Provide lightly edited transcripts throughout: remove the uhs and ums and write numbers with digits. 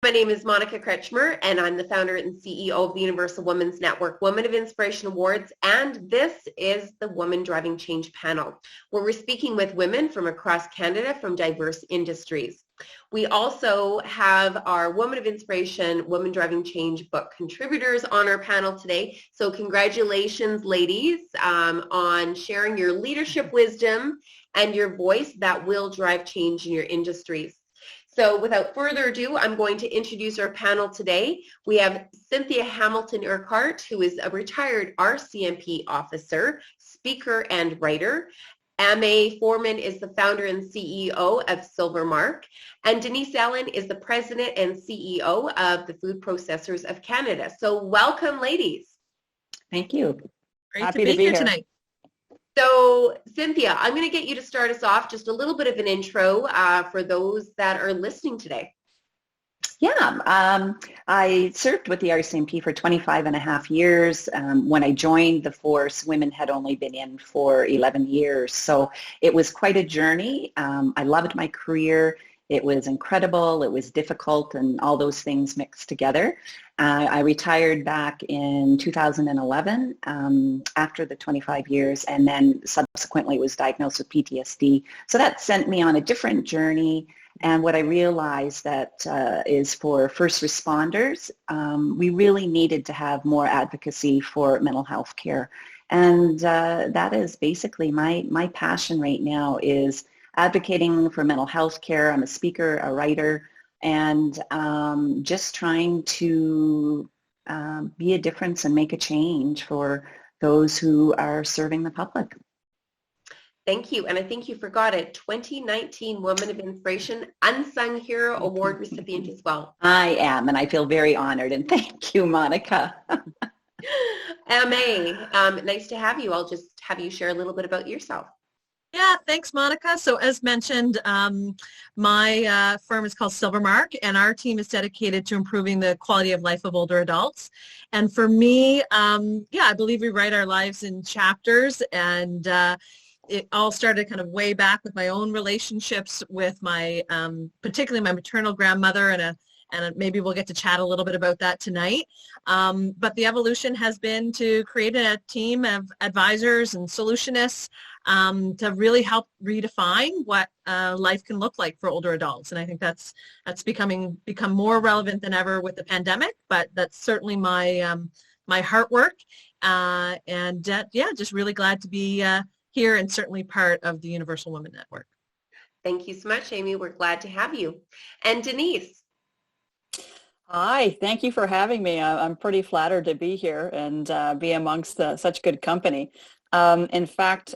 My name is Monica Kretschmer, and I'm the founder and CEO of the Universal Women's Network Women of Inspiration Awards, and this is the Women Driving Change panel, where we're speaking with women from across Canada from diverse industries. We also have our Women of Inspiration, Women Driving Change book contributors on our panel today. So congratulations, ladies, on sharing your leadership wisdom and your voice that will drive change in your industries. So without further ado, I'm going to introduce our panel today. We have Cynthia Hamilton Urquhart, who is a retired RCMP officer, speaker, and writer. Aimée Foreman is the founder and CEO of Silvermark, and Denise Allen is the president and CEO of the Food Processors of Canada. So welcome, ladies. Thank you. Great Happy to be here tonight. So, Cynthia, I'm going to get you to start us off, just a little bit of an intro for those that are listening today. Yeah, I served with the RCMP for 25 and a half years. When I joined the force, women had only been in for 11 years. So it was quite a journey. I loved my career. It was incredible. It was difficult, and all those things mixed together. I retired back in 2011 after the 25 years, and then subsequently was diagnosed with PTSD. So that sent me on a different journey. And what I realized that is for first responders, we really needed to have more advocacy for mental health care. And that is basically my passion right now, is advocating for mental health care. I'm a speaker, a writer, and just trying to be a difference and make a change for those who are serving the public. Thank you. And I think you forgot it, 2019 Woman of Inspiration Unsung Hero Award recipient as well. I am, and I feel very honored, and thank you, Monica. Aimée, nice to have you. I'll just have you share a little bit about yourself. Yeah, thanks, Monica. So as mentioned, my firm is called Silvermark, and our team is dedicated to improving the quality of life of older adults. And for me, I believe we write our lives in chapters, and it all started kind of way back with my own relationships with my, particularly my maternal grandmother, and maybe we'll get to chat a little bit about that tonight. But the evolution has been to create a team of advisors and solutionists to really help redefine what life can look like for older adults. And I think that's become more relevant than ever with the pandemic, but that's certainly my my heart work. Just really glad to be here, and certainly part of the Universal Women Network. Thank you so much, Aimée. We're glad to have you. And Denise. Hi, thank you for having me. I'm pretty flattered to be here and be amongst such good company. In fact,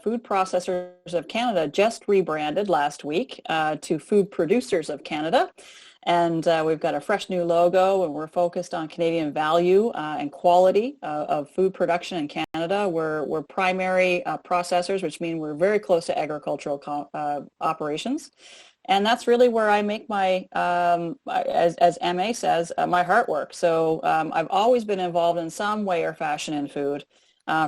Food Processors of Canada just rebranded last week to Food Producers of Canada. And we've got a fresh new logo, and we're focused on Canadian value and quality of food production in Canada. We're primary processors, which means we're very close to agricultural operations. And that's really where I make my, as Aimée says, my heart work. So I've always been involved in some way or fashion in food.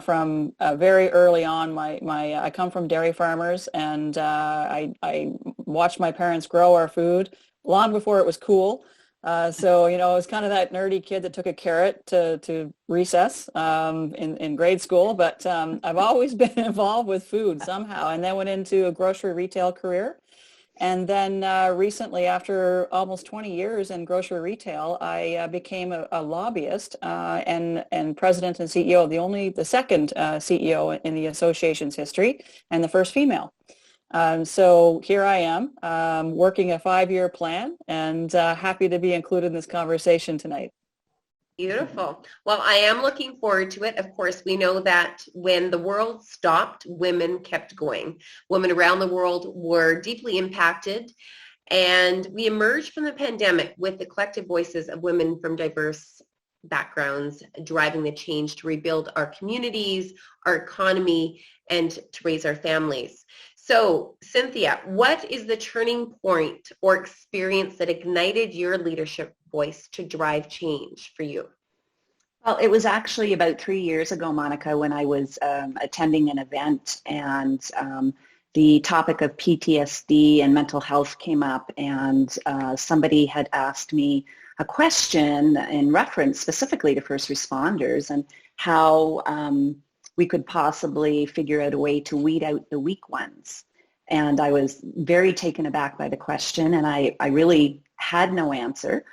From very early on, I come from dairy farmers, and I watched my parents grow our food long before it was cool. So, I was kind of that nerdy kid that took a carrot to recess in grade school, but I've always been involved with food somehow, and then went into a grocery retail career. And then recently, after almost 20 years in grocery retail, I became a lobbyist and president and CEO, the second CEO in the association's history, and the first female. So here I am working a 5-year plan, and happy to be included in this conversation tonight. Beautiful. Well, I am looking forward to it. Of course, we know that when the world stopped, women kept going. Women around the world were deeply impacted, and we emerged from the pandemic with the collective voices of women from diverse backgrounds driving the change to rebuild our communities, our economy, and to raise our families. So, Cynthia, what is the turning point or experience that ignited your leadership voice to drive change for you? Well, it was actually about 3 years ago, Monica, when I was attending an event, and the topic of PTSD and mental health came up, and somebody had asked me a question in reference specifically to first responders and how we could possibly figure out a way to weed out the weak ones. And I was very taken aback by the question, and I really had no answer.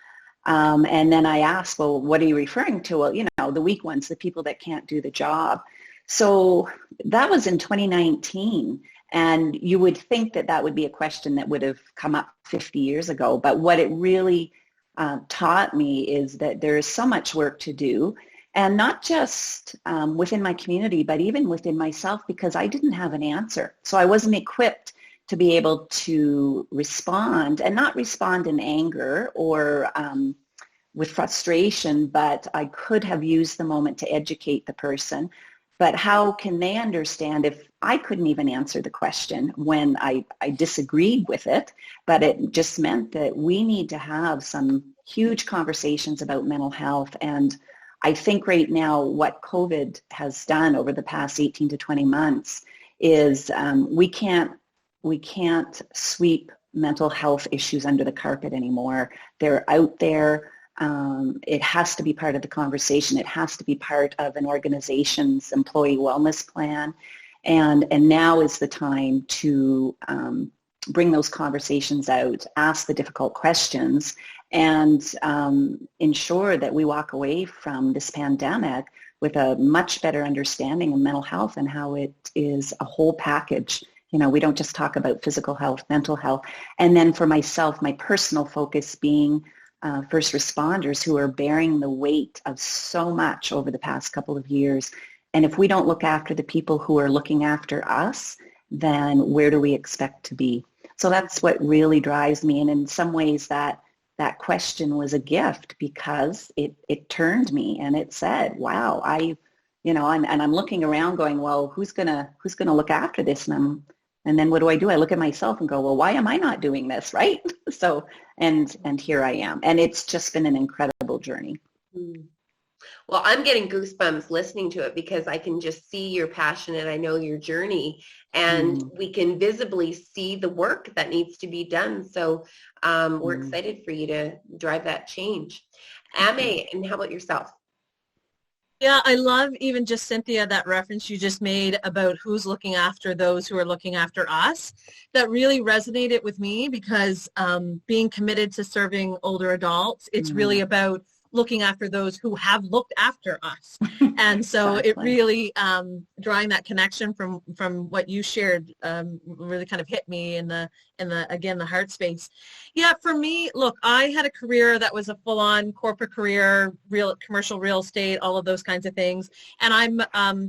And then I asked, well, what are you referring to? Well, you know, the weak ones, the people that can't do the job. So that was in 2019. And you would think that that would be a question that would have come up 50 years ago. But what it really taught me is that there is so much work to do, and not just within my community, but even within myself, because I didn't have an answer. So I wasn't equipped to be able to respond, and not respond in anger or with frustration, but I could have used the moment to educate the person. But how can they understand if I couldn't even answer the question when I disagreed with it? But it just meant that we need to have some huge conversations about mental health. And I think right now what COVID has done over the past 18 to 20 months is we can't sweep mental health issues under the carpet anymore. They're out there. It has to be part of the conversation. It has to be part of an organization's employee wellness plan. And now is the time to bring those conversations out, ask the difficult questions, and ensure that we walk away from this pandemic with a much better understanding of mental health and how it is a whole package. You know, we don't just talk about physical health, mental health. And then for myself, my personal focus being first responders who are bearing the weight of so much over the past couple of years. And if we don't look after the people who are looking after us, then where do we expect to be? So that's what really drives me. And in some ways that question was a gift, because it turned me and it said, wow, and I'm looking around going, well, who's gonna look after this? And then what do? I look at myself and go, well, why am I not doing this, right? So, and here I am. And it's just been an incredible journey. Well, I'm getting goosebumps listening to it, because I can just see your passion and I know your journey, and we can visibly see the work that needs to be done. So we're excited for you to drive that change. Aimée, and how about yourself? Yeah, I love even just, Cynthia, that reference you just made about who's looking after those who are looking after us. That really resonated with me, because being committed to serving older adults, it's really about looking after those who have looked after us. And so It really, drawing that connection from what you shared, really kind of hit me in the heart space. Yeah, for me, look, I had a career that was a full-on corporate career, commercial real estate, all of those kinds of things. And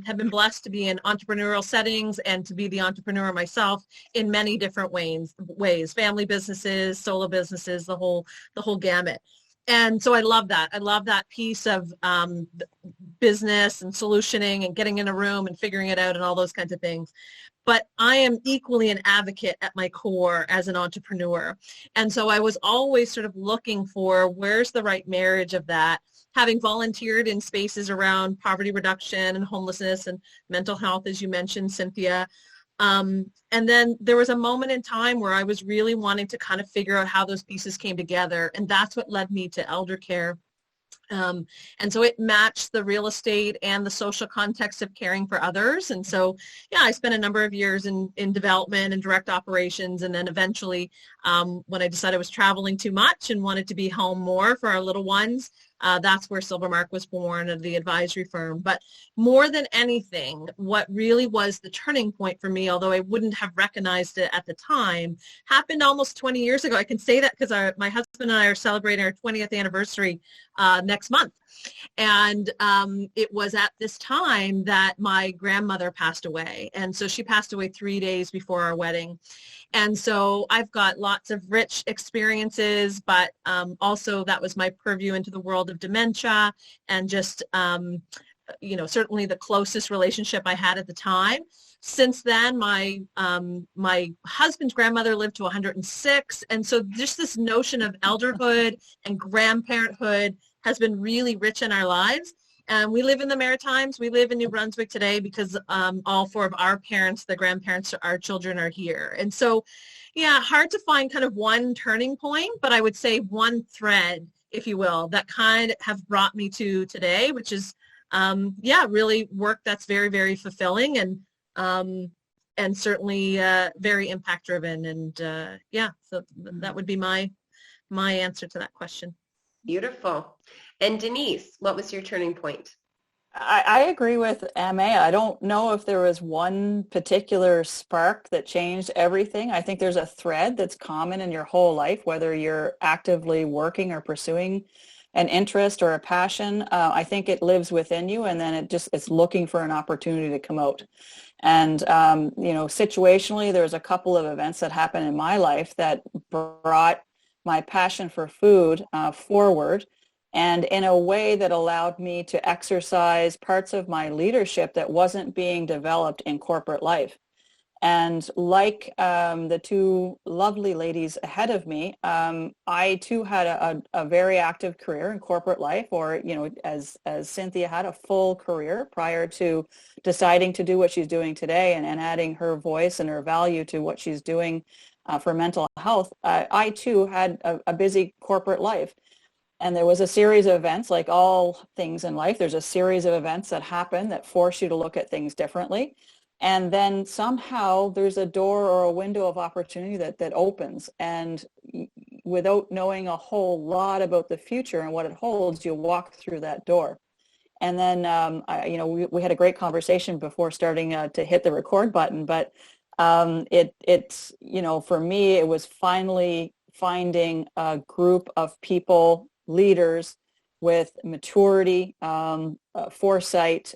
have been blessed to be in entrepreneurial settings and to be the entrepreneur myself in many different ways, family businesses, solo businesses, the whole gamut. And so I love that. I love that piece of business and solutioning and getting in a room and figuring it out and all those kinds of things. But I am equally an advocate at my core as an entrepreneur. And so I was always sort of looking for where's the right marriage of that, having volunteered in spaces around poverty reduction and homelessness and mental health, as you mentioned, Cynthia. And then there was a moment in time where I was really wanting to kind of figure out how those pieces came together. And that's what led me to elder care. And so it matched the real estate and the social context of caring for others. And so, yeah, I spent a number of years in development and direct operations. And then eventually, when I decided I was traveling too much and wanted to be home more for our little ones, that's where Silvermark was born, of the advisory firm. But more than anything, what really was the turning point for me, although I wouldn't have recognized it at the time, happened almost 20 years ago. I can say that because my husband and I are celebrating our 20th anniversary next month. And it was at this time that my grandmother passed away. And so she passed away 3 days before our wedding. And so I've got lots of rich experiences, but also that was my purview into the world of dementia and just, certainly the closest relationship I had at the time. Since then, my husband's grandmother lived to 106. And so just this notion of elderhood and grandparenthood has been really rich in our lives. And we live in the Maritimes. We live in New Brunswick today because all four of our parents, the grandparents, our children are here. And so, yeah, hard to find kind of one turning point, but I would say one thread, if you will, that kind of have brought me to today, which is, yeah, really work that's very, very fulfilling and certainly very impact driven. And yeah, so that would be my answer to that question. Beautiful. And Denise, what was your turning point? I agree with Aimée. I don't know if there was one particular spark that changed everything. I think there's a thread that's common in your whole life, whether you're actively working or pursuing an interest or a passion. I think it lives within you, and then it's looking for an opportunity to come out. And, you know, situationally, there's a couple of events that happened in my life that brought my passion for food forward, and in a way that allowed me to exercise parts of my leadership that wasn't being developed in corporate life. And like the two lovely ladies ahead of me, I too had a very active career in corporate life, or, you know, as Cynthia had a full career prior to deciding to do what she's doing today and adding her voice and her value to what she's doing for mental health. I too had a busy corporate life. And there was a series of events, like all things in life, there's a series of events that happen that force you to look at things differently. And then somehow there's a door or a window of opportunity that opens. And without knowing a whole lot about the future and what it holds, you walk through that door. And then, you know, we had a great conversation before starting to hit the record button. But it's, you know, for me, it was finally finding a group of people, leaders with maturity, foresight,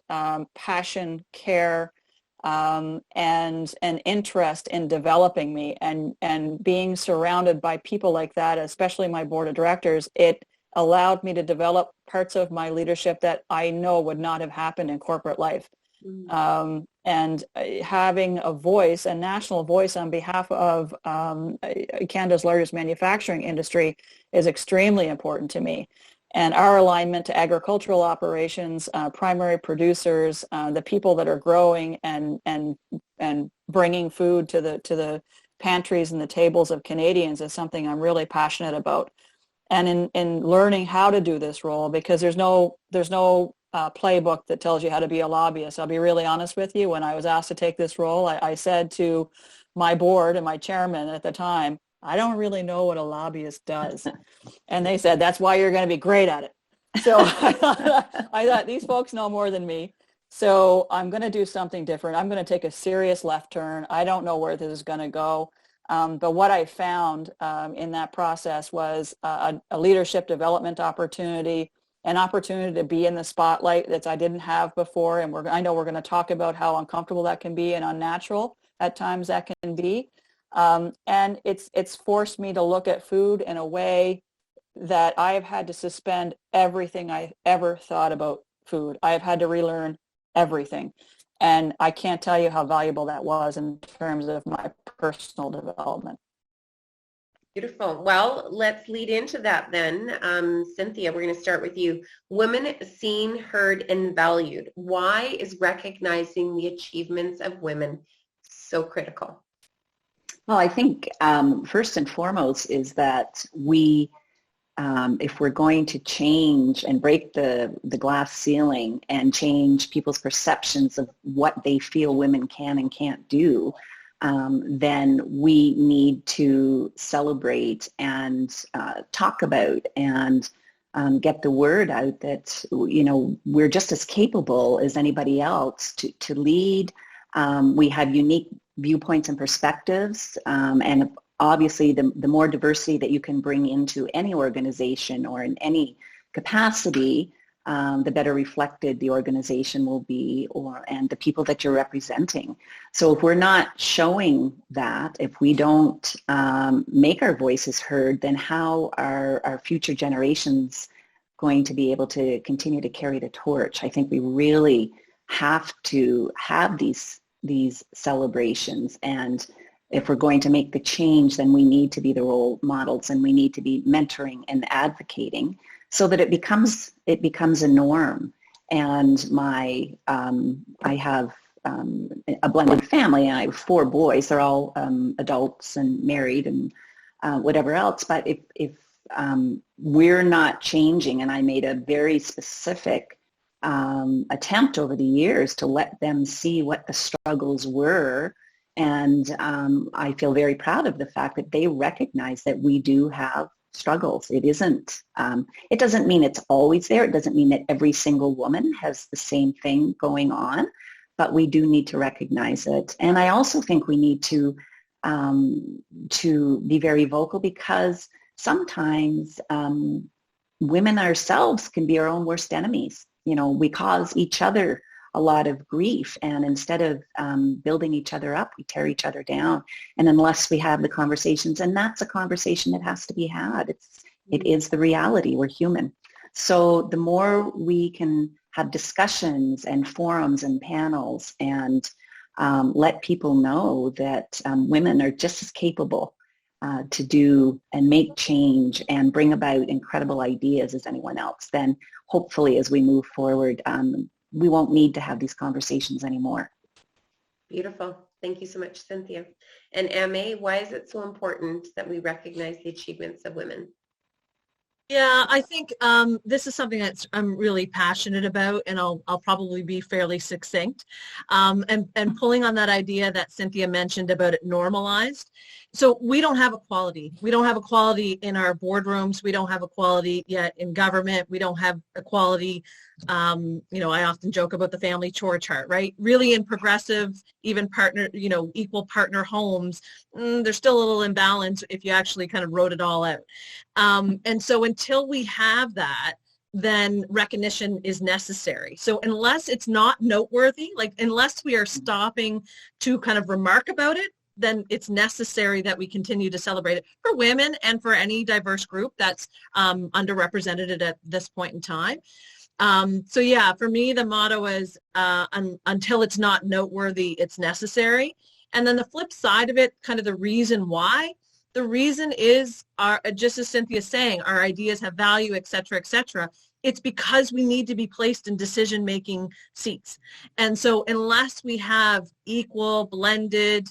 passion, care, and an interest in developing me, and being surrounded by people like that, especially my board of directors. It allowed me to develop parts of my leadership that I know would not have happened in corporate life. And having a voice, a national voice on behalf of Canada's largest manufacturing industry is extremely important to me. And our alignment to agricultural operations, primary producers, the people that are growing and bringing food to the pantries and the tables of Canadians is something I'm really passionate about. And in learning how to do this role, because there's no playbook that tells you how to be a lobbyist. I'll be really honest with you. When I was asked to take this role, I said to my board and my chairman at the time, I don't really know what a lobbyist does. And they said, that's why you're going to be great at it. So I thought these folks know more than me. So I'm going to do something different. I'm going to take a serious left turn. I don't know where this is going to go. But what I found in that process was a leadership development opportunity, an opportunity to be in the spotlight that I didn't have before. And I know we're going to talk about how uncomfortable that can be and unnatural at times that can be. And it's forced me to look at food in a way that I have had to suspend everything I ever thought about food. I have had to relearn everything. And I can't tell you how valuable that was in terms of my personal development. Beautiful. Well, let's lead into that then. Cynthia, we're going to start with you. Women seen, heard, and valued. Why is recognizing the achievements of women so critical? Well, I think first and foremost is that we, if we're going to change and break the glass ceiling and change people's perceptions of what they feel women can and can't do, then we need to celebrate and talk about and get the word out that, you know, we're just as capable as anybody else to lead. We have unique viewpoints and perspectives, and obviously the more diversity that you can bring into any organization or in any capacity, the better reflected the organization will be, and the people that you're representing. So if we're not showing that, if we don't make our voices heard, then how are our future generations going to be able to continue to carry the torch? I think we really have to have these celebrations, and if we're going to make the change, then we need to be the role models, and we need to be mentoring and advocating so that it becomes a norm. And I have a blended family, and I have 4 boys. They're all adults and married and whatever else. But if we're not changing, and I made a very specific attempt over the years to let them see what the struggles were, and I feel very proud of the fact that they recognize that we do have struggles. It isn't, it doesn't mean it's always there. It doesn't mean that every single woman has the same thing going on, but we do need to recognize it. And I also think we need to be very vocal, because sometimes women ourselves can be our own worst enemies. You know, we cause each other a lot of grief, and instead of building each other up, we tear each other down. And unless we have the conversations, and that's a conversation that has to be had, it is the reality. We're human. So the more we can have discussions and forums and panels and let people know that women are just as capable to do and make change and bring about incredible ideas as anyone else, then hopefully as we move forward, we won't need to have these conversations anymore. Beautiful. Thank you so much, Cynthia. And Aimée, why is it so important that we recognize the achievements of women? Yeah, I think this is something that I'm really passionate about, and I'll probably be fairly succinct. And pulling on that idea that Cynthia mentioned about it normalized. So we don't have equality. We don't have equality in our boardrooms. We don't have equality yet in government. We don't have equality. You know, I often joke about the family chore chart, right? Really in progressive, even partner, you know, equal partner homes, there's still a little imbalance if you actually kind of wrote it all out. And so until we have that, then recognition is necessary. So unless it's not noteworthy, like unless we are stopping to kind of remark about it, then it's necessary that we continue to celebrate it for women and for any diverse group that's underrepresented at this point in time. So yeah, for me, the motto is until it's not noteworthy, it's necessary. And then the flip side of it, kind of the reason why, the reason is, just as Cynthia's saying, our ideas have value, et cetera, et cetera. It's because we need to be placed in decision-making seats. And so unless we have equal, blended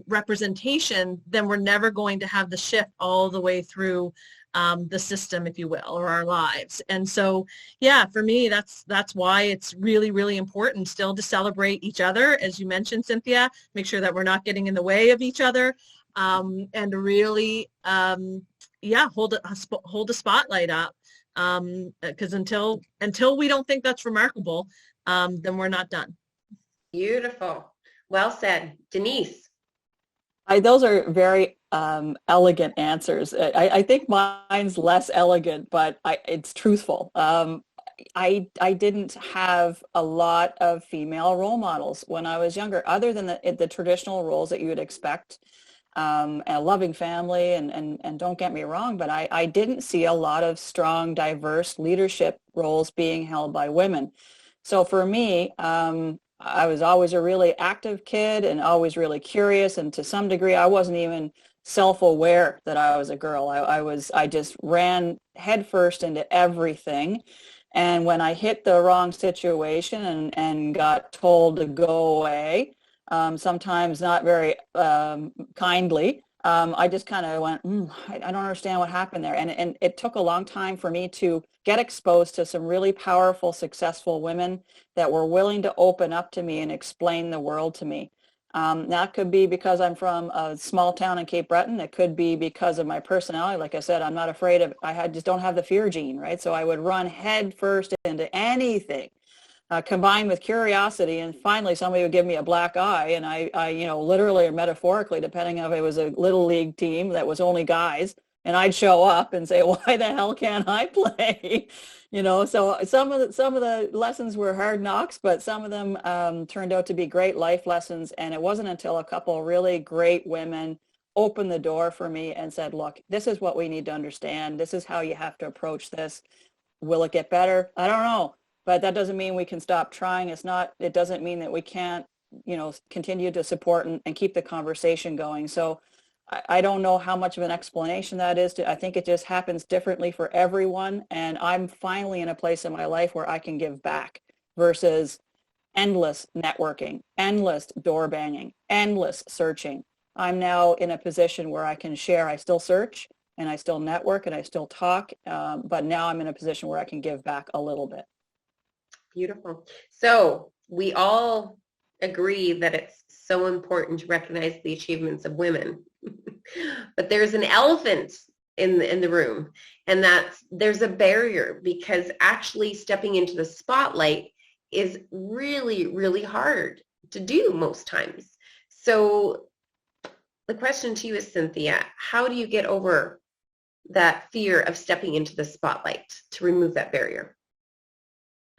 representation, then we're never going to have the shift all the way through the system, if you will, or our lives. And so, yeah, for me, that's why it's really, really important still to celebrate each other, as you mentioned, Cynthia, make sure that we're not getting in the way of each other, and really, yeah, hold a spotlight up, because until we don't think that's remarkable, then we're not done. Beautiful. Well said. Denise. Those are very elegant answers. I think mine's less elegant, but it's truthful. I didn't have a lot of female role models when I was younger, other than the traditional roles that you would expect, a loving family, and don't get me wrong, but I didn't see a lot of strong, diverse leadership roles being held by women. So for me, I was always a really active kid and always really curious, and to some degree I wasn't even self-aware that I was a girl. I just ran headfirst into everything, and when I hit the wrong situation and got told to go away, sometimes not very kindly, I just kind of went, I don't understand what happened there. And it took a long time for me to get exposed to some really powerful, successful women that were willing to open up to me and explain the world to me. That could be because I'm from a small town in Cape Breton. It could be because of my personality. Like I said, I'm not afraid of, just don't have the fear gene, right? So I would run head first into anything. Combined with curiosity, and finally somebody would give me a black eye, and I literally or metaphorically, depending if it was a little league team that was only guys, and I'd show up and say, why the hell can't I play? So some of the lessons were hard knocks, but some of them turned out to be great life lessons. And it wasn't until a couple of really great women opened the door for me and said, look, this is what we need to understand. This is how you have to approach this. Will it get better? I don't know. But that doesn't mean we can stop trying. It doesn't mean that we can't, continue to support and keep the conversation going. So I don't know how much of an explanation that is. I think it just happens differently for everyone. And I'm finally in a place in my life where I can give back versus endless networking, endless door banging, endless searching. I'm now in a position where I can share. I still search and I still network and I still talk, but now I'm in a position where I can give back a little bit. Beautiful. So we all agree that it's so important to recognize the achievements of women. But there's an elephant in the room, and that's there's a barrier, because actually stepping into the spotlight is really, really hard to do most times. So the question to you is, Cynthia, how do you get over that fear of stepping into the spotlight to remove that barrier?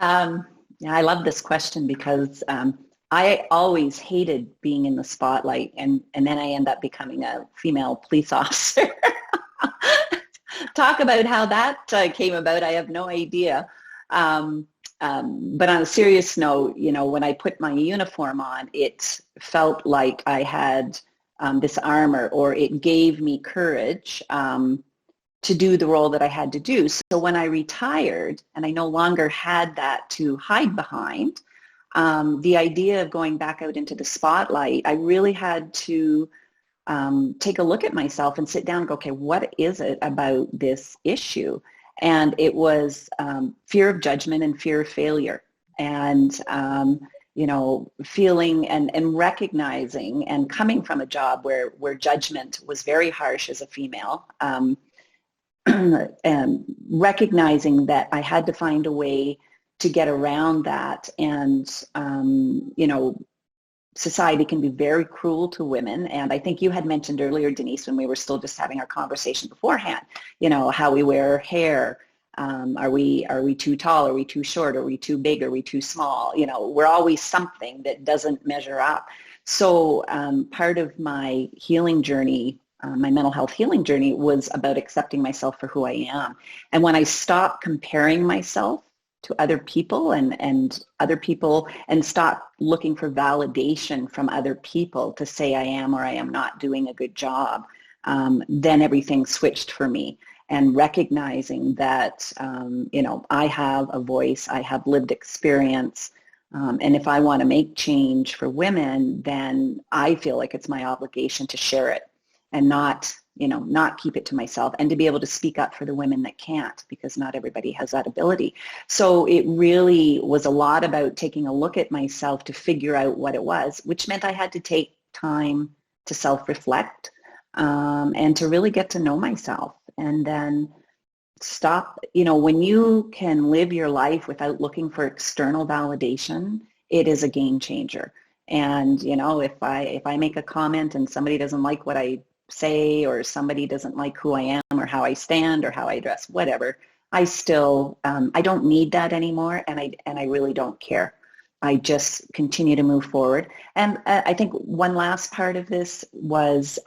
Yeah, I love this question because I always hated being in the spotlight, and then I end up becoming a female police officer. Talk about how that came about. I have no idea. But on a serious note, you know, when I put my uniform on, it felt like I had this armor, or it gave me courage to do the role that I had to do. So when I retired and I no longer had that to hide behind, the idea of going back out into the spotlight, I really had to take a look at myself and sit down and go, okay, what is it about this issue? And it was fear of judgment and fear of failure. And, you know, feeling and recognizing and coming from a job where judgment was very harsh as a female, and recognizing that I had to find a way to get around that. And, you know, society can be very cruel to women. And I think you had mentioned earlier, Denise, when we were still just having our conversation beforehand, you know, how we wear our hair. Are we too tall? Are we too short? Are we too big? Are we too small? You know, we're always something that doesn't measure up. So part of my healing journey, my mental health healing journey, was about accepting myself for who I am. And when I stopped comparing myself to other people and other people, and stop looking for validation from other people to say I am or I am not doing a good job, then everything switched for me. And recognizing that, you know, I have a voice, I have lived experience, and if I want to make change for women, then I feel like it's my obligation to share it and not, you know, not keep it to myself, and to be able to speak up for the women that can't, because not everybody has that ability. So it really was a lot about taking a look at myself to figure out what it was, which meant I had to take time to self-reflect and to really get to know myself, and then stop, you know, when you can live your life without looking for external validation, it is a game changer. And, you know, if I make a comment and somebody doesn't like what I say, or somebody doesn't like who I am or how I stand or how I dress, whatever, I still, I don't need that anymore, and I really don't care. I just continue to move forward. And I think one last part of this was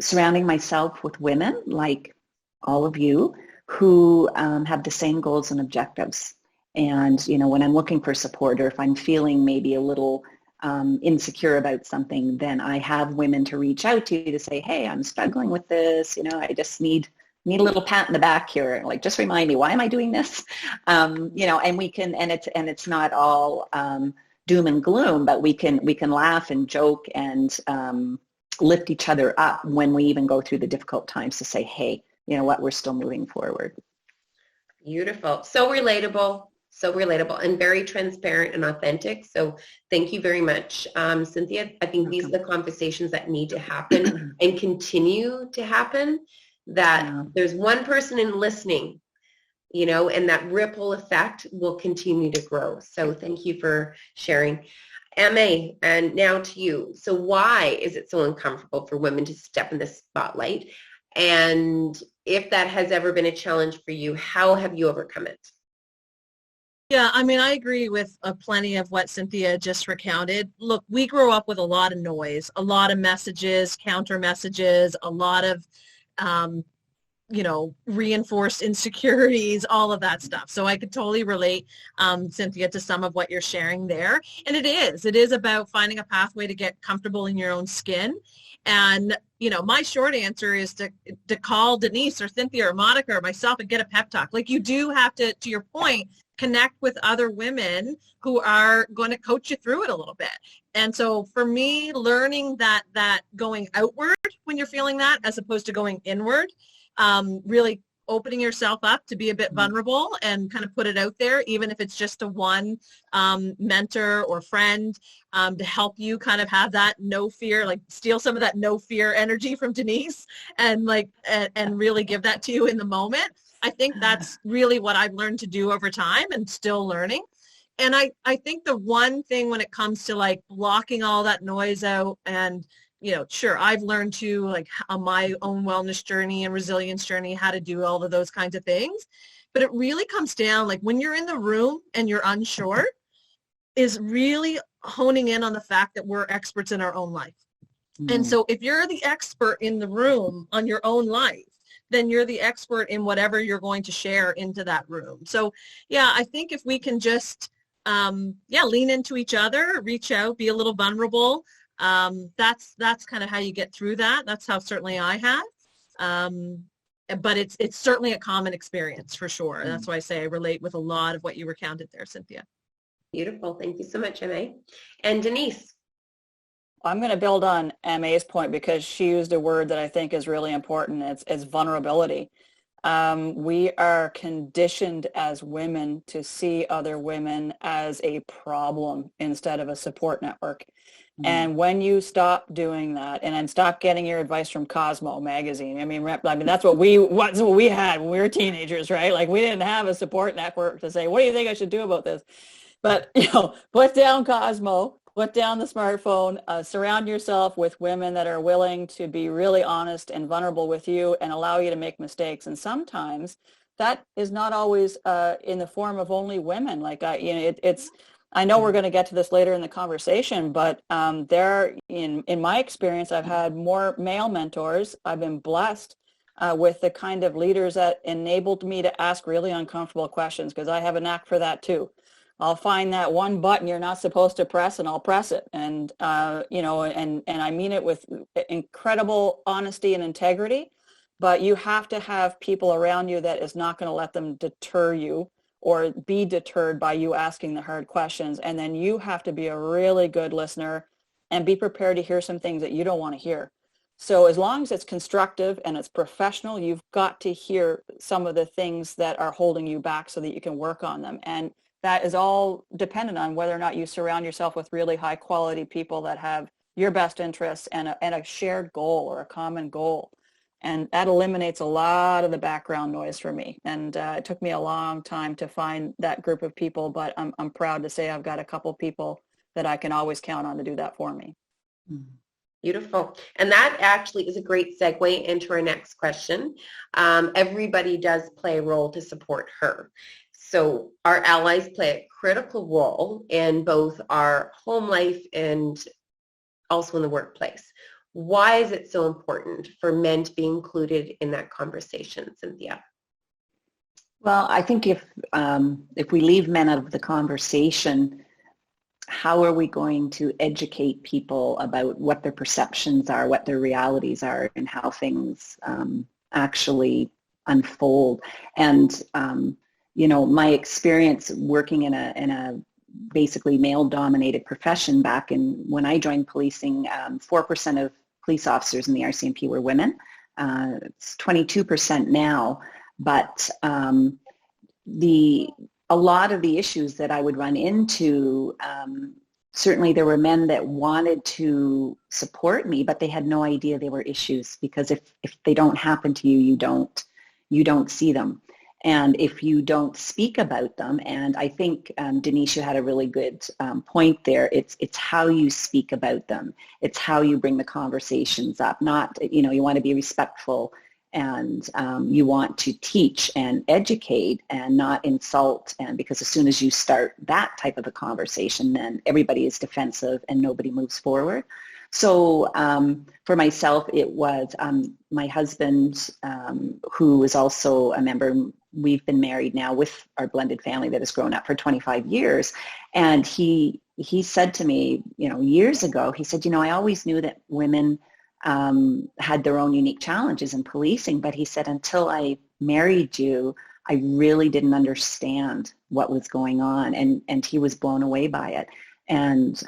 surrounding myself with women like all of you who have the same goals and objectives. And, you know, when I'm looking for support, or if I'm feeling maybe a little insecure about something, then I have women to reach out to say, hey, I'm struggling with this, you know, I just need a little pat in the back here, like, just remind me, why am I doing this? You know, and we can, and it's not all doom and gloom, but we can laugh and joke and lift each other up when we even go through the difficult times, to say, hey, you know what, we're still moving forward. Beautiful. So relatable, and very transparent and authentic. So thank you very much, Cynthia. I think these are the conversations that need to happen and continue to happen, that there's one person in listening, you know, and that ripple effect will continue to grow. So thank you for sharing. Aimée, and now to you. So why is it so uncomfortable for women to step in the spotlight? And if that has ever been a challenge for you, how have you overcome it? Yeah, I mean, I agree with plenty of what Cynthia just recounted. Look, we grow up with a lot of noise, a lot of messages, counter messages, a lot of reinforced insecurities, all of that stuff. So I could totally relate, Cynthia, to some of what you're sharing there. And it is about finding a pathway to get comfortable in your own skin. And, my short answer is to call Denise or Cynthia or Monica or myself and get a pep talk. Like, you do have to your point, connect with other women who are going to coach you through it a little bit. And so for me, learning that going outward when you're feeling that, as opposed to going inward, really opening yourself up to be a bit vulnerable and kind of put it out there, even if it's just a one mentor or friend, to help you kind of have that no fear, like steal some of that no fear energy from Denise and and really give that to you in the moment. I think that's really what I've learned to do over time and still learning. And I think the one thing when it comes to like blocking all that noise out, and sure, I've learned to, like, on my own wellness journey and resilience journey, how to do all of those kinds of things. But it really comes down, like, when you're in the room and you're unsure, is really honing in on the fact that we're experts in our own life. And so if you're the expert in the room on your own life, then you're the expert in whatever you're going to share into that room. So yeah, I think if we can just, lean into each other, reach out, be a little vulnerable, that's kind of how you get through that. That's how certainly I have. But it's certainly a common experience for sure. That's why I say I relate with a lot of what you recounted there, Cynthia. Beautiful. Thank you so much, Aimée. And Denise. I'm going to build on Aimée's point because she used a word that I think is really important. It's vulnerability. We are conditioned as women to see other women as a problem instead of a support network. And when you stop doing that and then stop getting your advice from Cosmo magazine, I mean that's what we had when we were teenagers, right? Like, we didn't have a support network to say, what do you think I should do about this? But, put down Cosmo, put down the smartphone, surround yourself with women that are willing to be really honest and vulnerable with you and allow you to make mistakes. And sometimes that is not always in the form of only women. Like, I know we're going to get to this later in the conversation, but in my experience, I've had more male mentors. I've been blessed with the kind of leaders that enabled me to ask really uncomfortable questions, because I have a knack for that too. I'll find that one button you're not supposed to press, and I'll press it. And, and I mean it with incredible honesty and integrity, but you have to have people around you that is not going to let them deter you or be deterred by you asking the hard questions. And then you have to be a really good listener and be prepared to hear some things that you don't want to hear. So as long as it's constructive and it's professional, you've got to hear some of the things that are holding you back so that you can work on them. And that is all dependent on whether or not you surround yourself with really high quality people that have your best interests and a shared goal or a common goal. And that eliminates a lot of the background noise for me. And it took me a long time to find that group of people, but I'm proud to say I've got a couple people that I can always count on to do that for me. Beautiful. And that actually is a great segue into our next question. Everybody does play a role to support her. So our allies play a critical role in both our home life and also in the workplace. Why is it so important for men to be included in that conversation, Cynthia? Well, I think if we leave men out of the conversation, how are we going to educate people about what their perceptions are, what their realities are, and how things actually unfold? And my experience working in a basically male-dominated profession back in when I joined policing, 4% of police officers in the RCMP were women. It's 22% now, but a lot of the issues that I would run into, certainly there were men that wanted to support me, but they had no idea they were issues, because if they don't happen to you, you don't see them. And if you don't speak about them, and I think, Denise, you had a really good point there, it's how you speak about them. It's how you bring the conversations up. Not, you want to be respectful, and you want to teach and educate and not insult. And because as soon as you start that type of a conversation, then everybody is defensive and nobody moves forward. So for myself, it was my husband, who is also a member. We've been married now with our blended family that has grown up for 25 years. And he said to me, years ago, he said, I always knew that women had their own unique challenges in policing, but he said, until I married you, I really didn't understand what was going on. And he was blown away by it. And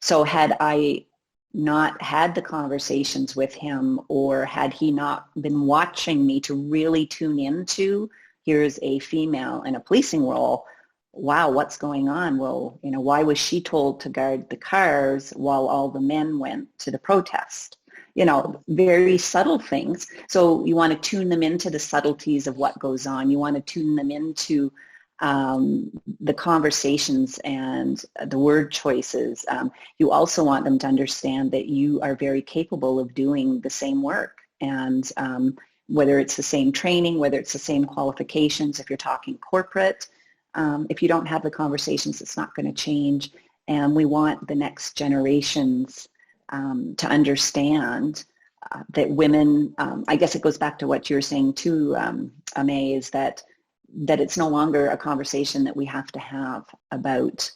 so had I not had the conversations with him, or had he not been watching me to really tune into, here's a female in a policing role, wow, what's going on? Well, why was she told to guard the cars while all the men went to the protest? Very subtle things. So you want to tune them into the subtleties of what goes on. You want to tune them into the conversations and the word choices. You also want them to understand that you are very capable of doing the same work, and whether it's the same training, whether it's the same qualifications, if you're talking corporate, if you don't have the conversations, it's not going to change. And we want the next generations to understand that women, I guess it goes back to what you're saying too, Aimée, is that it's no longer a conversation that we have to have about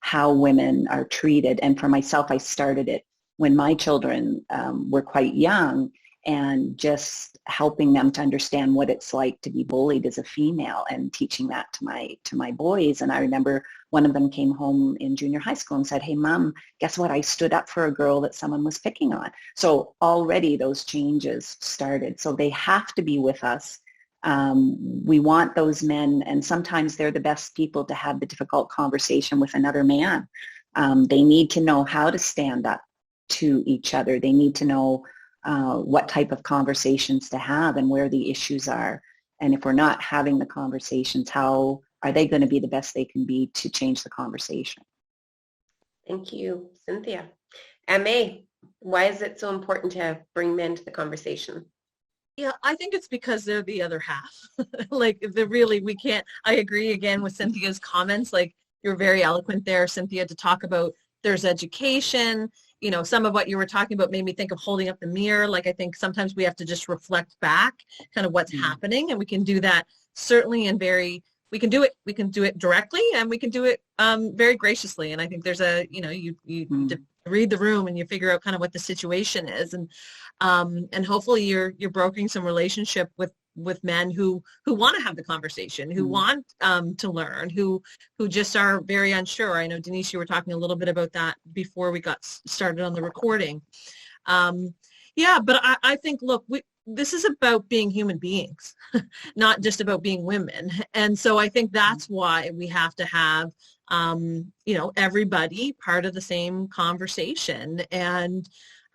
how women are treated. And for myself, I started it when my children were quite young, and just helping them to understand what it's like to be bullied as a female, and teaching that to my boys. And I remember one of them came home in junior high school and said, "Hey, Mom, guess what? I stood up for a girl that someone was picking on." So already those changes started. So they have to be with us. We want those men, and sometimes they're the best people to have the difficult conversation with another man. They need to know how to stand up to each other. They need to know what type of conversations to have and where the issues are. And if we're not having the conversations, how are they going to be the best they can be to change the conversation? Thank you, Cynthia. Aimée, why is it so important to bring men to the conversation? Yeah, I think it's because they're the other half. We can't, I agree again with Cynthia's comments. Like, you're very eloquent there, Cynthia, to talk about there's education. Some of what you were talking about made me think of holding up the mirror. Like, I think sometimes we have to just reflect back kind of what's happening, and we can do that certainly we can do it directly, and we can do it very graciously. And I think there's you read the room and you figure out kind of what the situation is, and hopefully you're brokering some relationship with men who want to have the conversation, who want to learn, who just are very unsure. I know, Denise, you were talking a little bit about that before we got started on the recording. But I think, look, this is about being human beings, not just about being women. And so I think that's why we have to have, everybody part of the same conversation. And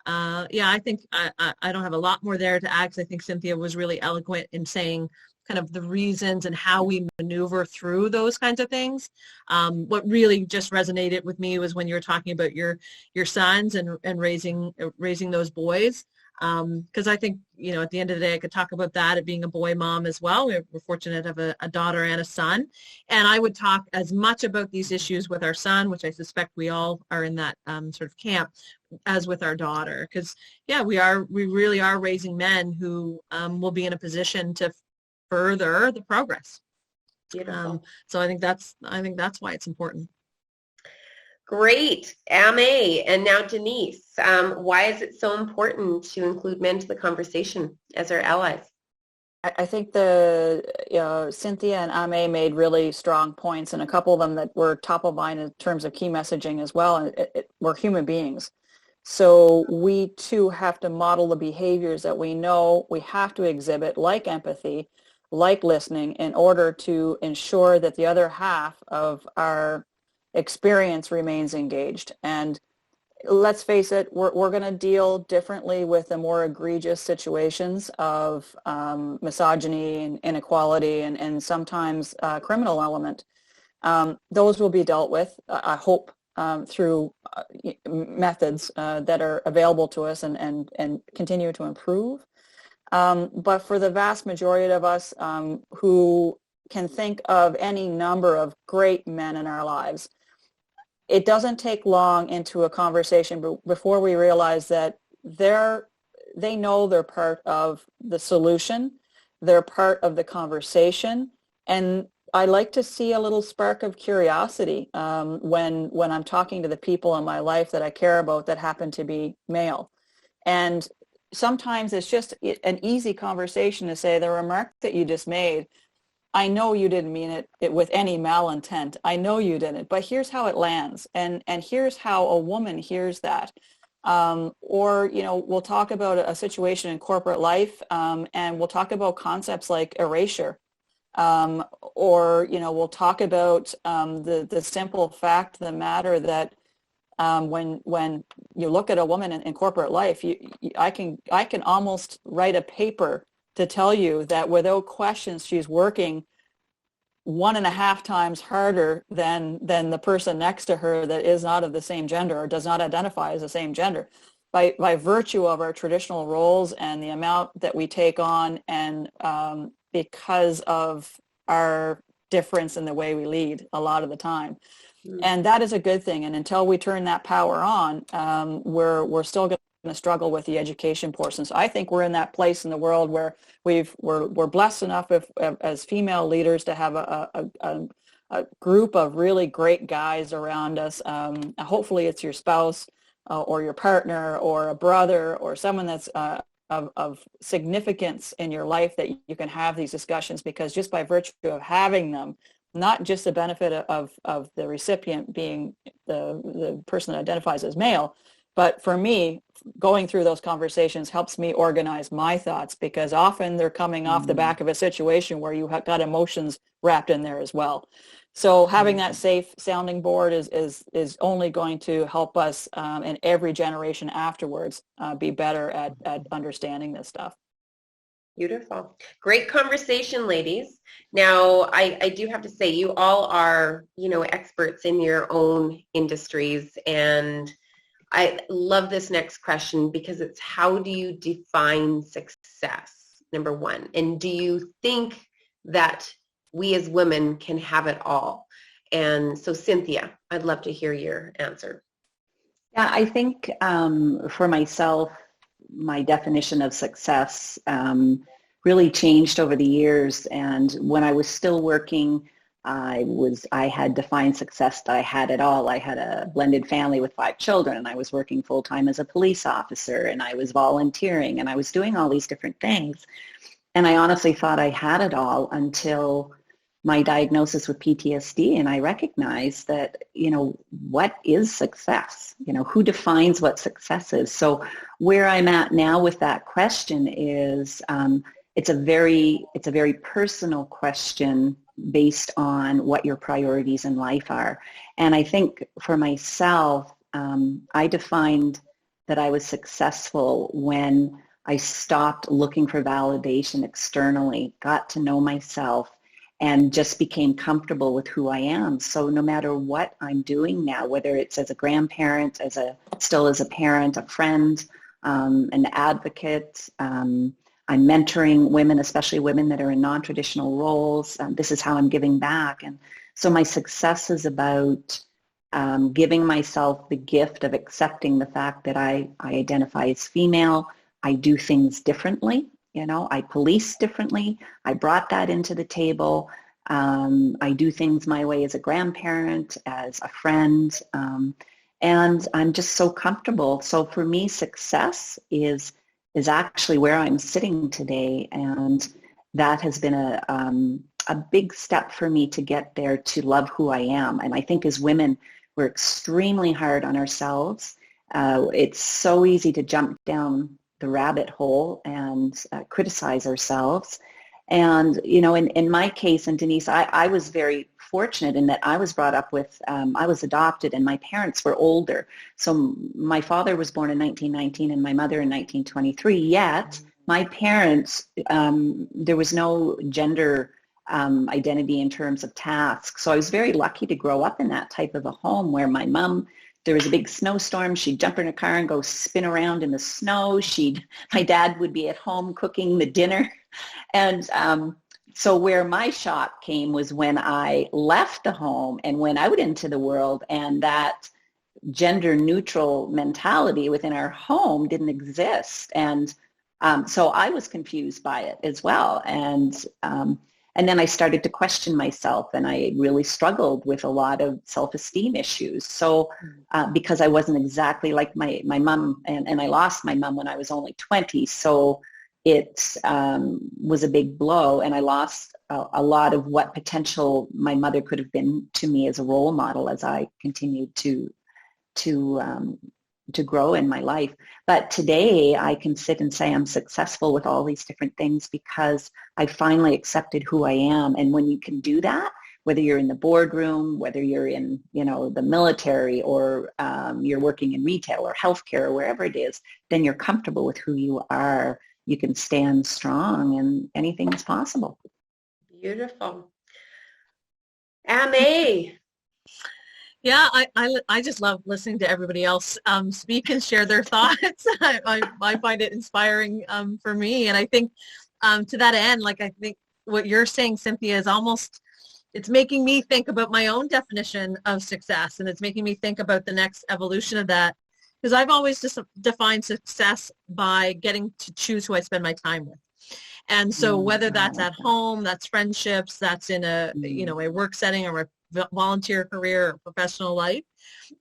I think I don't have a lot more there to add, because I think Cynthia was really eloquent in saying kind of the reasons and how we maneuver through those kinds of things. What really just resonated with me was when you were talking about your sons and raising those boys. Because I think, at the end of the day, I could talk about that at being a boy mom as well. We're fortunate to have a daughter and a son. And I would talk as much about these issues with our son, which I suspect we all are in that sort of camp, as with our daughter. Because, we really are raising men who will be in a position to further the progress. So I think that's why it's important. Great, Aimée. And now Denise, why is it so important to include men to the conversation as our allies? I think Cynthia and Aimée made really strong points, and a couple of them that were top of mind in terms of key messaging as well. And we're human beings. So we too have to model the behaviors that we know we have to exhibit, like empathy, like listening, in order to ensure that the other half of our experience remains engaged. And let's face it, we're going to deal differently with the more egregious situations of misogyny and inequality and sometimes criminal element. Those will be dealt with, I hope, through methods that are available to us and continue to improve. But for the vast majority of us who can think of any number of great men in our lives, it doesn't take long into a conversation before we realize that they know they're part of the solution, they're part of the conversation, and I like to see a little spark of curiosity when I'm talking to the people in my life that I care about that happen to be male. And sometimes it's just an easy conversation to say, the remark that you just made, I know you didn't mean it with any malintent. I know you didn't, but here's how it lands. And here's how a woman hears that. Or, we'll talk about a situation in corporate life, and we'll talk about concepts like erasure. Or, we'll talk about the simple fact of the matter that when you look at a woman in corporate life, I can almost write a paper to tell you that without questions, she's working 1.5 times harder than the person next to her that is not of the same gender or does not identify as the same gender. By virtue of our traditional roles and the amount that we take on, and because of our difference in the way we lead a lot of the time. And that is a good thing. And until we turn that power on, we're still going to struggle with the education portion. So I think we're in that place in the world where we're blessed enough as female leaders to have a group of really great guys around us. Hopefully it's your spouse or your partner or a brother or someone that's of significance in your life that you can have these discussions, because just by virtue of having them, not just the benefit of the recipient being the person that identifies as male, but for me, going through those conversations helps me organize my thoughts, because often they're coming off the back of a situation where you have got emotions wrapped in there as well. So having that safe sounding board is only going to help us in every generation afterwards be better at understanding this stuff. Beautiful. Great conversation, ladies. Now, I do have to say, you all are, experts in your own industries, and I love this next question because it's, how do you define success, number one? And do you think that we as women can have it all? And so, Cynthia, I'd love to hear your answer. Yeah, I think for myself, my definition of success really changed over the years. And when I was still working, I had defined success that I had it all. I had a blended family with 5 children, and I was working full-time as a police officer, and I was volunteering, and I was doing all these different things. And I honestly thought I had it all until my diagnosis with PTSD, and I recognized that, what is success? Who defines what success is? So where I'm at now with that question is it's a very personal question based on what your priorities in life are. And I think for myself, I defined that I was successful when I stopped looking for validation externally, got to know myself, and just became comfortable with who I am. So no matter what I'm doing now, whether it's as a grandparent, still as a parent, a friend, an advocate, I'm mentoring women, especially women that are in non-traditional roles. This is how I'm giving back. And so my success is about giving myself the gift of accepting the fact that I identify as female. I do things differently. I police differently. I brought that into the table. I do things my way as a grandparent, as a friend, and I'm just so comfortable. So for me, success is actually where I'm sitting today, and that has been a big step for me to get there, to love who I am. And I think as women, we're extremely hard on ourselves. It's so easy to jump down the rabbit hole and criticize ourselves. And, in my case, and Denise, I was very fortunate in that I was brought up with, I was adopted, and my parents were older. So my father was born in 1919 and my mother in 1923, yet my parents, there was no gender identity in terms of tasks. So I was very lucky to grow up in that type of a home where my mom, there was a big snowstorm, she'd jump in her car and go spin around in the snow. My dad would be at home cooking the dinner. And, So where my shock came was when I left the home and went out into the world, and that gender neutral mentality within our home didn't exist. And so I was confused by it as well. And then I started to question myself, and I really struggled with a lot of self-esteem issues. So because I wasn't exactly like my mom, and I lost my mom when I was only 20. So it was a big blow, and I lost a lot of what potential my mother could have been to me as a role model as I continued to grow in my life. But today I can sit and say I'm successful with all these different things because I finally accepted who I am. And when you can do that, whether you're in the boardroom, whether you're in, the military, or you're working in retail or healthcare or wherever it is, then you're comfortable with who you are. You can stand strong, and anything is possible. Beautiful. Aimée. Yeah, I just love listening to everybody else speak and share their thoughts. I find it inspiring for me. And I think to that end, I think what you're saying, Cynthia, is almost, it's making me think about my own definition of success. And it's making me think about the next evolution of that. Because I've always just defined success by getting to choose who I spend my time with. And so whether that's at home, that's friendships, that's in a work setting or a volunteer career or professional life.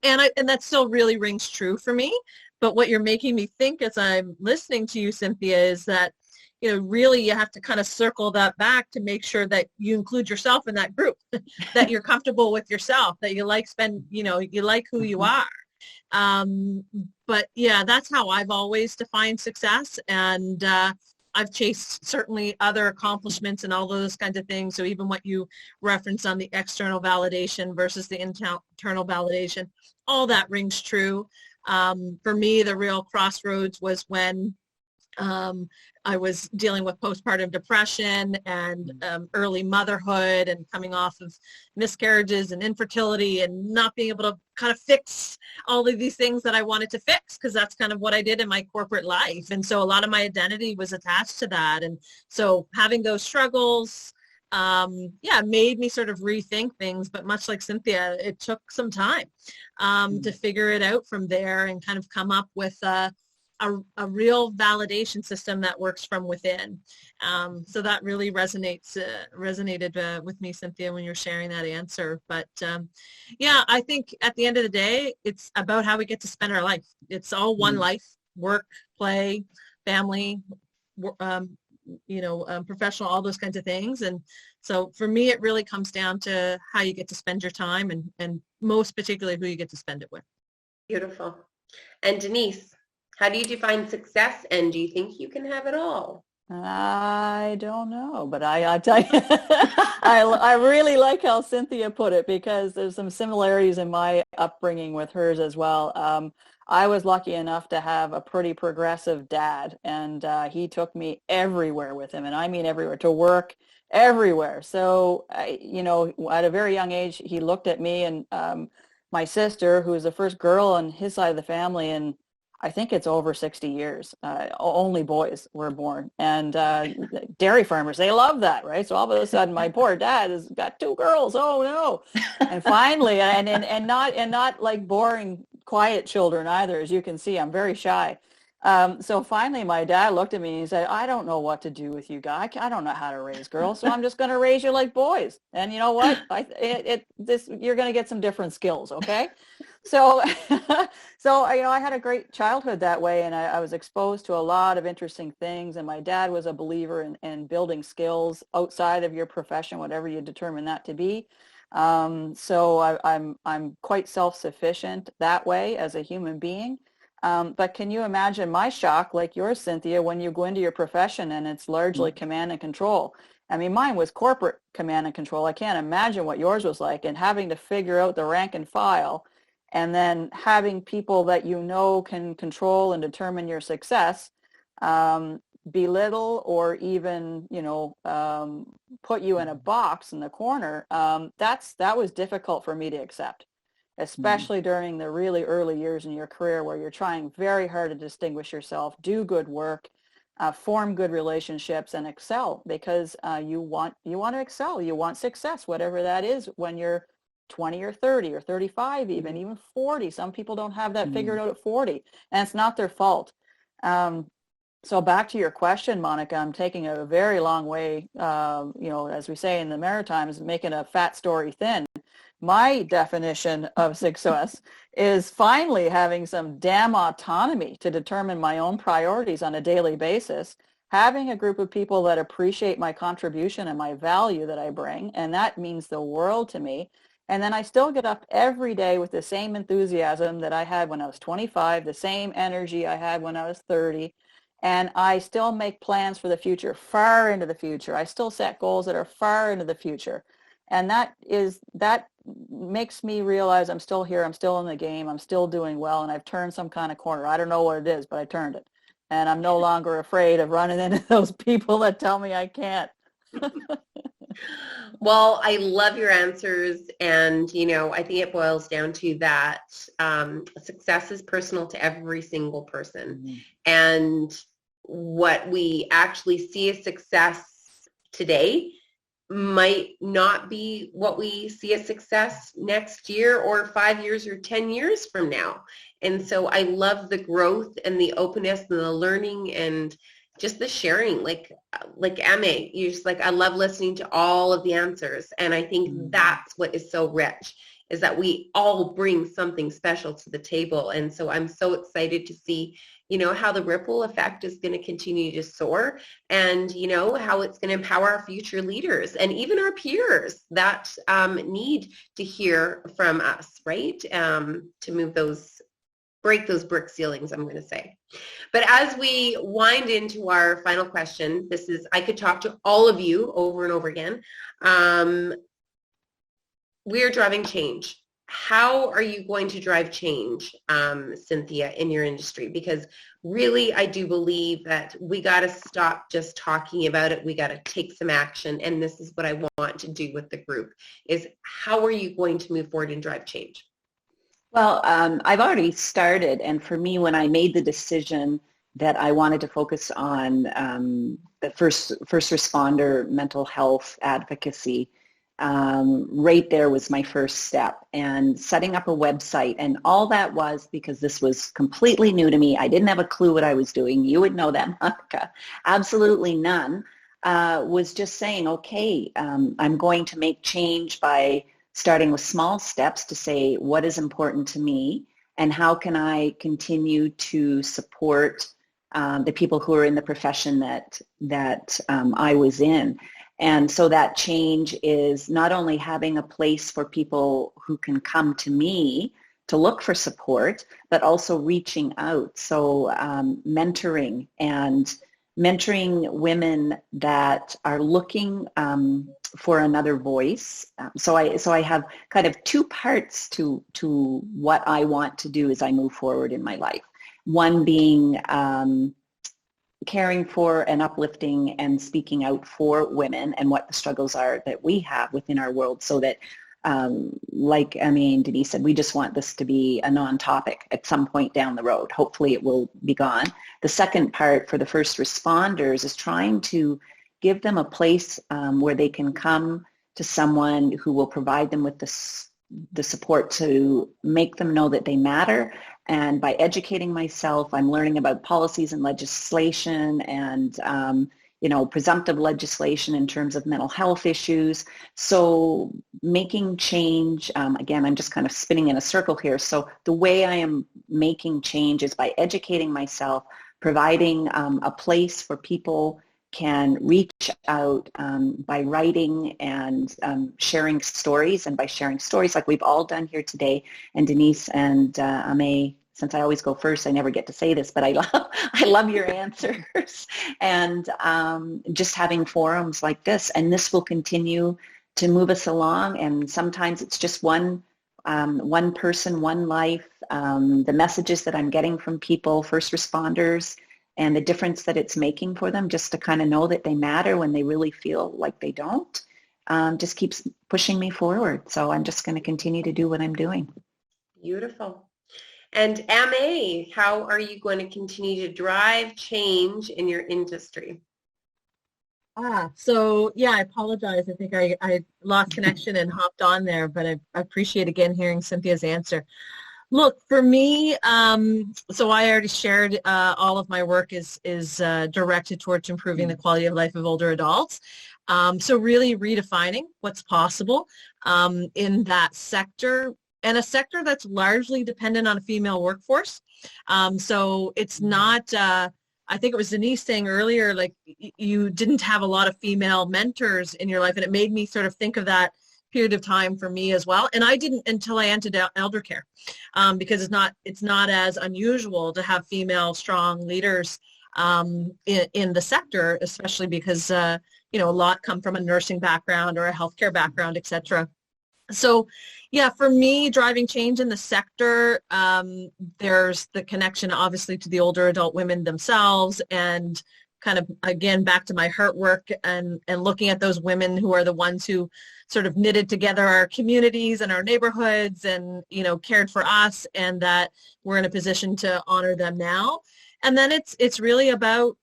And that still really rings true for me. But what you're making me think as I'm listening to you, Cynthia, is that, really you have to kind of circle that back to make sure that you include yourself in that group, that you're comfortable with yourself, that you like you like who you are. But yeah, that's how I've always defined success. And I've chased certainly other accomplishments and all those kinds of things. So even what you referenced on the external validation versus the internal validation, all that rings true. For me, the real crossroads was when I was dealing with postpartum depression and early motherhood and coming off of miscarriages and infertility and not being able to kind of fix all of these things that I wanted to fix, because that's kind of what I did in my corporate life. And so a lot of my identity was attached to that. And so having those struggles, made me sort of rethink things. But much like Cynthia, it took some time to figure it out from there and kind of come up with a real validation system that works from within. So that really resonated with me, Cynthia, when you're sharing that answer. But I think at the end of the day, it's about how we get to spend our life. It's all one life: work, play, family, professional, all those kinds of things. And so for me, it really comes down to how you get to spend your time, and most particularly who you get to spend it with. Beautiful. And Denise, how do you define success, and do you think you can have it all? I don't know, but I tell you, I really like how Cynthia put it, because there's some similarities in my upbringing with hers as well. I was lucky enough to have a pretty progressive dad, and he took me everywhere with him, and I mean everywhere, to work, everywhere. So, at a very young age, he looked at me and my sister, who was the first girl on his side of the family, and I think it's over 60 years. Only boys were born. And dairy farmers, they love that, right? So all of a sudden, my poor dad has got 2 girls. Oh, no. And finally, and not like boring, quiet children either. As you can see, I'm very shy. So finally, my dad looked at me and he said, I don't know what to do with you guys. I don't know how to raise girls, so I'm just going to raise you like boys. And you know what? You're going to get some different skills, okay? So, I had a great childhood that way, and I was exposed to a lot of interesting things. And my dad was a believer in building skills outside of your profession, whatever you determine that to be. So I'm quite self-sufficient that way as a human being. But can you imagine my shock, like yours, Cynthia, when you go into your profession and it's largely command and control? I mean, mine was corporate command and control. I can't imagine what yours was like, and having to figure out the rank and file, and then having people that can control and determine your success, belittle or even, put you in a box in the corner. That was difficult for me to accept, especially during the really early years in your career where you're trying very hard to distinguish yourself, do good work, form good relationships and excel, because you want to excel. You want success, whatever that is, when you're 20 or 30 or 35, even 40. Some people don't have that figured out at 40, and it's not their fault. So back to your question, Monica, I'm taking a very long way, as we say in the Maritimes, making a fat story thin. My definition of success is finally having some damn autonomy to determine my own priorities on a daily basis, having a group of people that appreciate my contribution and my value that I bring, and that means the world to me. And then I still get up every day with the same enthusiasm that I had when I was 25, the same energy I had when I was 30, and I still make plans for the future, far into the future. I still set goals that are far into the future. And that makes me realize I'm still here, I'm still in the game, I'm still doing well, and I've turned some kind of corner. I don't know what it is, but I turned it. And I'm no longer afraid of running into those people that tell me I can't. Well, I love your answers, and I think it boils down to that success is personal to every single person, and what we actually see as success today might not be what we see as success next year or 5 years or 10 years from now. And so I love the growth and the openness and the learning and just the sharing, like Aimée, you're just like, I love listening to all of the answers. And I think that's what is so rich, is that we all bring something special to the table. And so I'm so excited to see, how the ripple effect is going to continue to soar, and, how it's going to empower our future leaders and even our peers that need to hear from us, right? To break those brick ceilings, I'm going to say. But as we wind into our final question, I could talk to all of you over and over again. We are driving change. How are you going to drive change, Cynthia, in your industry? Because really, I do believe that we got to stop just talking about it. We got to take some action. And this is what I want to do with the group, is how are you going to move forward and drive change? Well, I've already started, and for me, when I made the decision that I wanted to focus on the first responder mental health advocacy, right there was my first step, and setting up a website, and all that was because this was completely new to me. I didn't have a clue what I was doing. You would know that, Monica. Absolutely none. Was just saying, okay, I'm going to make change by starting with small steps to say what is important to me and how can I continue to support the people who are in the profession that I was in. And so that change is not only having a place for people who can come to me to look for support, but also reaching out. So mentoring women that are looking for another voice. So I have kind of two parts to what I want to do as I move forward in my life. One being caring for and uplifting and speaking out for women and what the struggles are that we have within our world, so that like Aimée and Denise said, we just want this to be a non-topic at some point down the road. Hopefully it will be gone. The second part for the first responders is trying to give them a place where they can come to someone who will provide them with the support to make them know that they matter. And by educating myself, I'm learning about policies and legislation and presumptive legislation in terms of mental health issues. So making change, again, I'm just kind of spinning in a circle here. So the way I am making change is by educating myself, providing a place where people can reach out by writing and sharing stories. And by sharing stories like we've all done here today, and Denise and Aimée, since I always go first, I never get to say this, but I love your answers. And just having forums like this, and this will continue to move us along. And sometimes it's just one person, one life, the messages that I'm getting from people, first responders, and the difference that it's making for them, just to kind of know that they matter when they really feel like they don't, just keeps pushing me forward. So I'm just going to continue to do what I'm doing. Beautiful. And Aimée, how are you going to continue to drive change in your industry? So yeah, I apologize. I think I lost connection and hopped on there, but I appreciate again hearing Cynthia's answer. Look, for me, so I already shared all of my work is directed towards improving the quality of life of older adults. So really redefining what's possible in that sector, and a sector that's largely dependent on a female workforce. So it's not, I think it was Denise saying earlier, like you didn't have a lot of female mentors in your life, and it made me sort of think of that period of time for me as well. And I didn't until I entered elder care, because it's not as unusual to have female strong leaders in the sector, especially because a lot come from a nursing background or a healthcare background, etc. So yeah, for me, driving change in the sector, there's the connection obviously to the older adult women themselves, and kind of, again, back to my heart work and looking at those women who are the ones who sort of knitted together our communities and our neighborhoods and, cared for us, and that we're in a position to honor them now. And then it's really about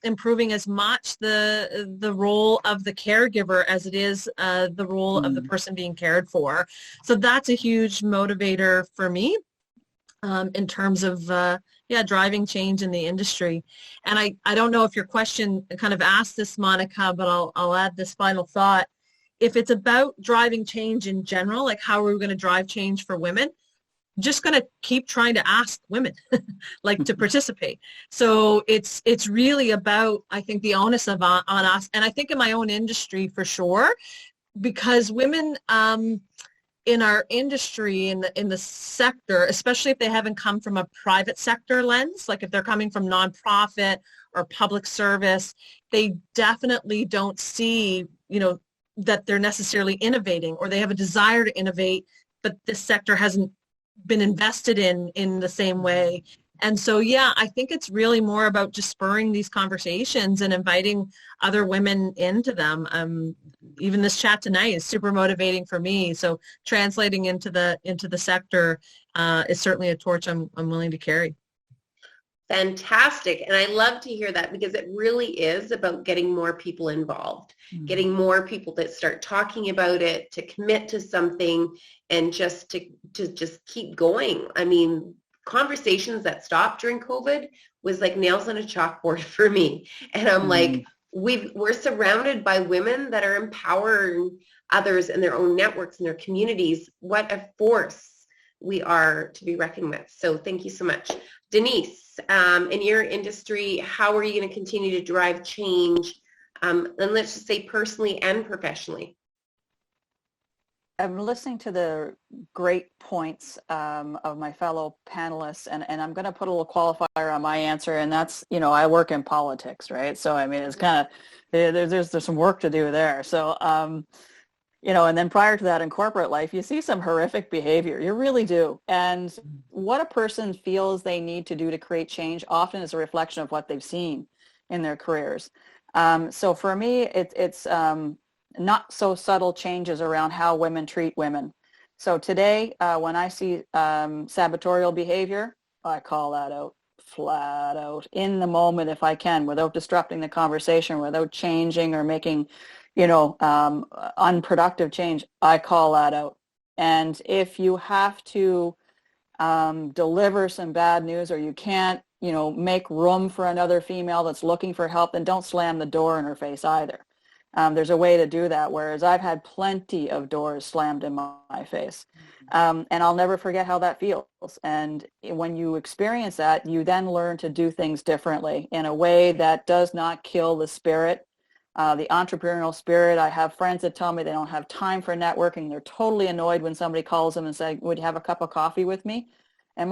improving as much the role of the caregiver as it is the role of the person being cared for. So that's a huge motivator for me in terms of driving change in the industry. And I don't know if your question kind of asked this, Monica, but I'll add this final thought. If it's about driving change in general, like how are we going to drive change for women? Just going to keep trying to ask women like to participate. So it's really about, I think, the onus on us. And I think in my own industry for sure, because women in our industry, in the sector, especially if they haven't come from a private sector lens, like if they're coming from nonprofit or public service, they definitely don't see, that they're necessarily innovating, or they have a desire to innovate, but this sector hasn't been invested in the same way. And so, yeah, I think it's really more about just spurring these conversations and inviting other women into them. Even this chat tonight is super motivating for me. So translating into the sector is certainly a torch I'm willing to carry. Fantastic. And I love to hear that, because it really is about getting more people involved, getting more people that start talking about it, to commit to something, and just to just keep going. I mean, conversations that stopped during COVID was like nails on a chalkboard for me. And I'm like, we're surrounded by women that are empowering others in their own networks and their communities. What a force we are to be reckoned with. So thank you so much. Denise, in your industry, how are you going to continue to drive change, and let's just say personally and professionally? I'm listening to the great points of my fellow panelists, and I'm going to put a little qualifier on my answer, and that's, I work in politics, right? So, I mean, it's kind of, there's some work to do there. So, and then prior to that in corporate life, you see some horrific behavior. You really do. And what a person feels they need to do to create change often is a reflection of what they've seen in their careers. So for me, it's not so subtle changes around how women treat women. So today, when I see sabotorial behavior, I call that out flat out in the moment if I can, without disrupting the conversation, without changing or making unproductive change. I call that out. And if you have to deliver some bad news, or you can't, make room for another female that's looking for help, then don't slam the door in her face either. There's a way to do that, whereas I've had plenty of doors slammed in my face. And I'll never forget how that feels. And when you experience that, you then learn to do things differently in a way that does not kill the spirit, the entrepreneurial spirit. I have friends that tell me they don't have time for networking. They're totally annoyed when somebody calls them and says, would you have a cup of coffee with me? And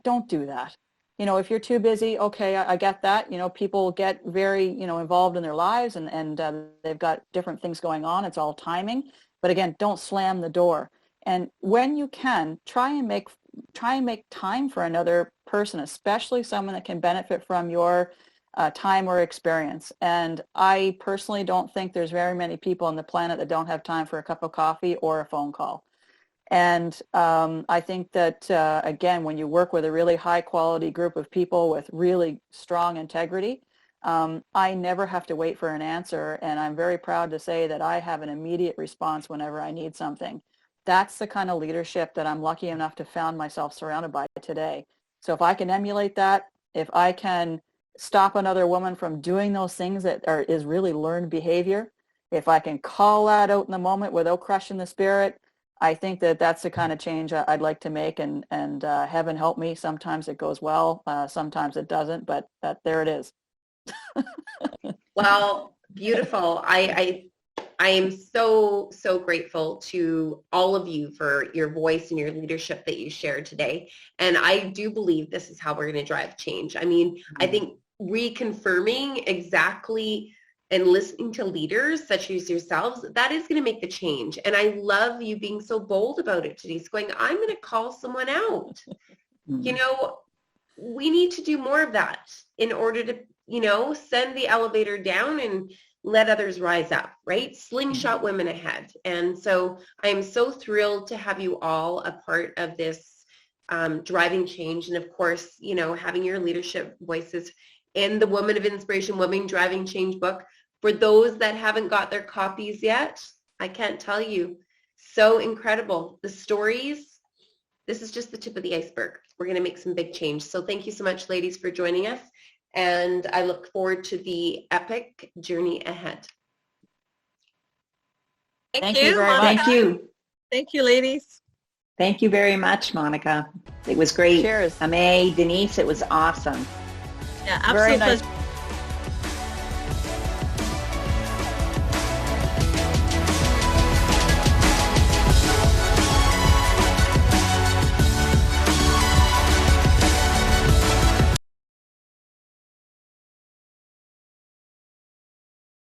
don't do that. If you're too busy, okay, I get that. People get very, involved in their lives, and they've got different things going on. It's all timing. But again, don't slam the door. And when you can, try and make time for another person, especially someone that can benefit from your time or experience. And I personally don't think there's very many people on the planet that don't have time for a cup of coffee or a phone call. And I think that, again, when you work with a really high quality group of people with really strong integrity, I never have to wait for an answer. And I'm very proud to say that I have an immediate response whenever I need something. That's the kind of leadership that I'm lucky enough to find myself surrounded by today. So if I can emulate that, if I can stop another woman from doing those things that is really learned behavior, if I can call that out in the moment without crushing the spirit, I think that that's the kind of change I'd like to make, and heaven help me. Sometimes it goes well, sometimes it doesn't, but there it is. Well, beautiful. I am so grateful to all of you for your voice and your leadership that you shared today. And I do believe this is how we're going to drive change. I mean, I think reconfirming exactly and listening to leaders such as yourselves, that is going to make the change. And I love you being so bold about it, Denise, going, I'm going to call someone out. You know, we need to do more of that in order to, you know, send the elevator down and let others rise up, right? Slingshot women ahead. And so I am so thrilled to have you all a part of this driving change. And of course, you know, having your leadership voices in the Woman of Inspiration, Women Driving Change book. For those that haven't got their copies yet, I can't tell you, so incredible. The stories, this is just the tip of the iceberg. We're going to make some big change. So thank you so much, ladies, for joining us. And I look forward to the epic journey ahead. Thank you very much. Thank you. Thank you, ladies. Thank you very much, Monica. It was great. Cheers. Aimée, Denise, it was awesome. Yeah, Very absolute nice. pleasure.